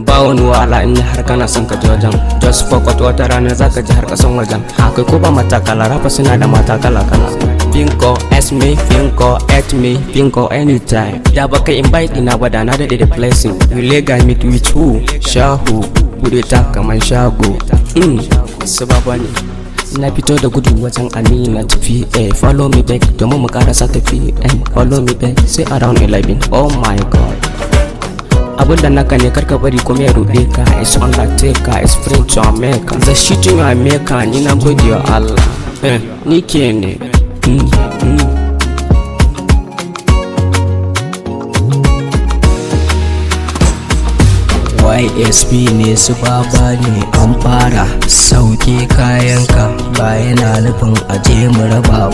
Ba wani wahala in har kana son ka je wajen. Just forget wata rana zaka ji har kasan wajen. Haka ko ba matakala, rafa suna da matakala kala. Pinko, ask me, Pinko, at me, Pinko anytime. Da baka invite ina ba da na daɗe da blessing. You lega meet with who? Shahu, bude ta kaman shago. Sababa ne. Na fito da gudu wajen Amina tafi. Follow me back domin mu karasa tafi. Follow me back say around 11. Oh my god. Abunda naka ne karka bari kuma ya ruɗe ka. It's undertaker, it's free to America. The shit in America ni na gode wa Allah. Ni ke ne. YSB ne su baba ne an fara sauke kayanka ba yana nufin aje mu raba